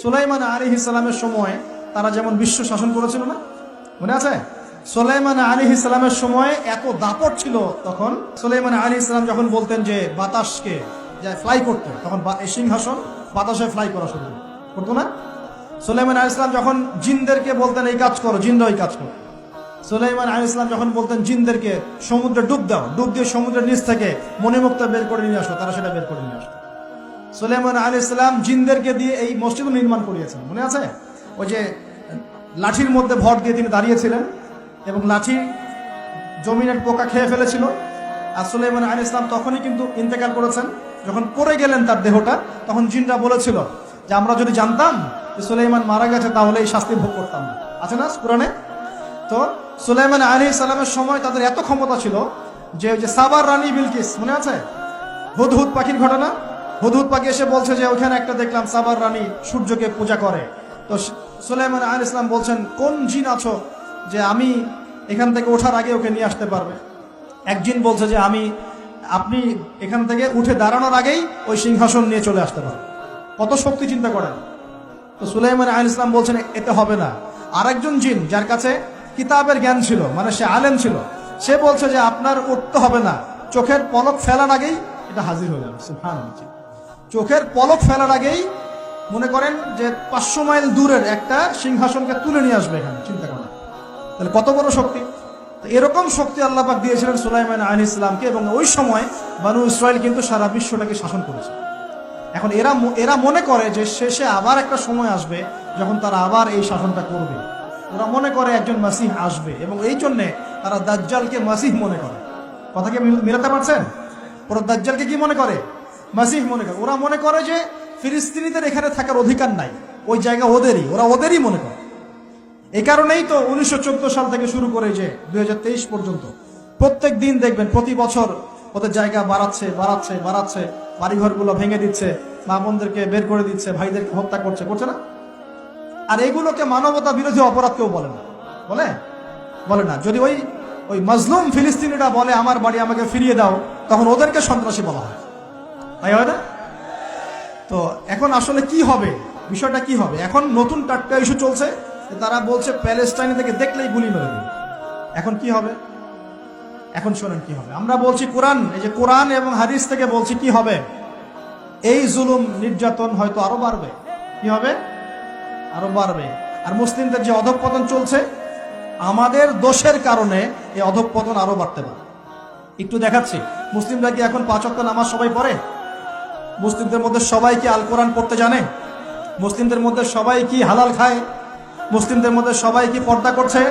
সুলাইমান আলাইহিস সালামের সময় তারা যেমন বিশ্ব শাসন করেছিল না, মনে আছে? সুলাইমান আলাইহিস সালামের সময় এত দাপট ছিল, তখন সুলাইমান আলাইহিস সালাম যখন বলতেন যে বাতাসকে ফ্লাই করতে, তখন এই সিংহাসন বাতাসে ফ্লাই করা শুরু করতো না? সুলাইমান আলাইহিস সালাম যখন জিনদেরকে বলতেন এই কাজ করো, জিনরা ওই কাজ করো। সুলাইমান আলাইহিস সালাম যখন বলতেন জিনদেরকে সমুদ্রে ডুব দাও, ডুব দিয়ে সমুদ্রের নিচ থেকে মণিমুক্তা বের করে নিয়ে আসো, তারা সেটা বের করে নিয়ে আসতো। সুলাইমান আলাইহিস সালাম জিনদেরকে দিয়ে এই মসজিদ নির্মাণ করিয়েছেন, মনে আছে? ওই যে লাঠির মধ্যে ভর দিয়ে তিনি দাঁড়িয়েছিলেন এবং লাঠি জমিনের পোকা খেয়ে ফেলেছিল। আর সুলাইমান আলাইহিস সালাম তখনই কিন্তু ইন্তেকাল করেছেন। যখন পড়ে গেলেন তার দেহটা, তখন জিনরা বলেছিল যে আমরা যদি জানতাম যে সুলাইমান মারা গেছে তাহলে এই শাস্তি ভোগ করতাম না, আছে না কুরআনে? তো সুলাইমান আলাইহিস সালামের সময় তাদের এত ক্ষমতা ছিল যে ওই যে সাবার রানী বিলকিস, মনে আছে হুদহুদ পাখির ঘটনা? হুদহুদ পাখি এসে বলছে যে ওখানে একটা দেখলাম সাবার রানী সূর্যকে পূজা করে। তো সুলাইমান আলাইহিস সালাম বলছেন কোন জিন আছো যে আমি এখান থেকে ওঠার আগে ওকে নিয়ে আসতে পারবে? এক জিন বলছে যে আপনি এখান থেকে উঠে দাঁড়ানোর আগেই ওই সিংহাসন নিয়ে চলে আসতে পারবে। কত শক্তি চিন্তা করেন। তো সুলাইমান আলাইহিস সালাম বলছেন এতে হবে না। আরেকজন জিন যার কাছে কিতাবের জ্ঞান ছিল, মানে সে আলেম ছিল, সে বলছে যে আপনার উঠতে হবে না, চোখের পলক ফেলার আগেই এটা হাজির হয়ে যাবে। সুবহানাল্লাহ, চোখের পলক ফেলার আগেই মনে করেন যে 500 মাইল দূরের একটা সিংহাসনকে তুলে নিয়ে আসবে এখানে, চিন্তা করেন তাহলে কত বড় শক্তি। এরকম শক্তি আল্লাহ পাক দিয়েছিলেন সুলাইমান আলাইহিস সালামকে, এবং ওই সময় বনু ইসরাইল কিন্তু সারা বিশ্বটাকে শাসন করেছে। এখন এরা মনে করে যে শেষে আবার একটা সময় আসবে যখন তারা আবার এই শাসনটা করবে। ওরা মনে করে একজন মাসিহ আসবে, এবং এই জন্যে তারা দাজ্জালকে মাসিহ মনে করে। কথাকে মিলাতে পারছেন? ওরা দাজ্জালকে কি মনে করে? মাসিহ মনে করে। ওরা মনে করে যে ফিলিস্তিনিদের এখানে থাকার অধিকার নাই, ওই জায়গা ওদেরই, ওরা ওদেরই মনে করে। এই কারণেই তো 1914 সাল থেকে শুরু করে যে 2023 পর্যন্ত প্রত্যেক দিন দেখবেন প্রতি বছর ওদের জায়গা বাড়াচ্ছে বাড়াচ্ছে বাড়াচ্ছে, বাড়িঘরগুলো ভেঙে দিচ্ছে, মা বোনদেরকে বের করে দিচ্ছে, ভাইদেরকে হত্যা করছে না? আর এগুলোকে মানবতা বিরোধী অপরাধ কেউ বলে না, বলে না। যদি ওই মাজলুম ফিলিস্তিনিরা বলে আমার বাড়ি আমাকে ফিরিয়ে দাও, তখন ওদেরকে সন্ত্রাসী বলা হয়, তাই হয় না? তো এখন আসলে কি হবে, বিষয়টা কি হবে? এখন নতুন টাটকা ইস্যু চলছে, তারা বলছে প্যালেস্টাইন থেকে দেখলেই গুলি মেরে দিবে। এখন কি হবে? এখন শোনেন কি হবে। আমরা বলছি কোরআন, এই যে কোরআন এবং হাদিস থেকে বলছি কি হবে। এই জুলুম নির্যাতন হয়তো আরো বাড়বে। কি হবে? আরো বাড়বে। আর মুসলিমদের যে অধঃপতন চলছে, আমাদের দোষের কারণে এই অধঃপতন আরো বাড়তে পারে। একটু দেখাচ্ছি, মুসলিমরা কি এখন 5 ওয়াক্ত নামাজ সবাই পড়ে? মুসলিমদের মধ্যে সবাই কি আল কোরআন পড়তে জানে? মুসলিমদের মধ্যে সবাই কি হালাল খায়? মুসলিমদের মধ্যে সবাই কি পর্দা করছে?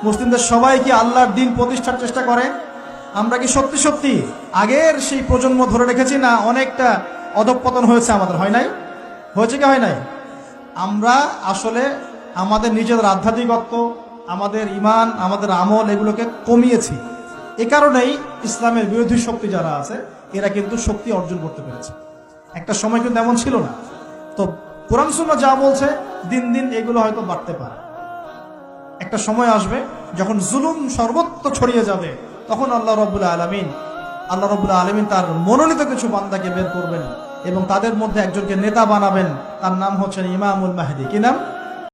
মুসলিমদের সবাই কি আল্লাহর দ্বীন প্রতিষ্ঠার চেষ্টা করে? আমরা কি সত্যি সত্যি আগের সেই প্রজন্ম ধরে রেখেছি, না অনেকটা অধঃপতন হয়েছে আমাদের? হয় নাই? হয়েছে কি হয় নাই? আমরা আসলে আমাদের নিজেদের আধ্যাত্মিকত্ব, আমাদের ইমান, আমাদের আমল এগুলোকে কমিয়েছি। এ কারণেই ইসলামের বিরোধী শক্তি যারা আছে এরা কিন্তু শক্তি অর্জন করতে পেরেছে। একটা সময় কিন্তু এমন ছিল না। তো কোরআন সুন্নাহ যা বলছে দিন দিন এগুলো হয়তো বাড়তে পারে। একটা সময় আসবে যখন জুলুম সর্বত্র ছড়িয়ে যাবে, তখন আল্লাহ রাব্বুল আলামিন তার মনোনীত কিছু বান্দাকে বের করবেন এবং তাদের মধ্যে একজনকে নেতা বানাবেন। তার নাম হচ্ছেন ইমামুল মাহদী। কি নাম?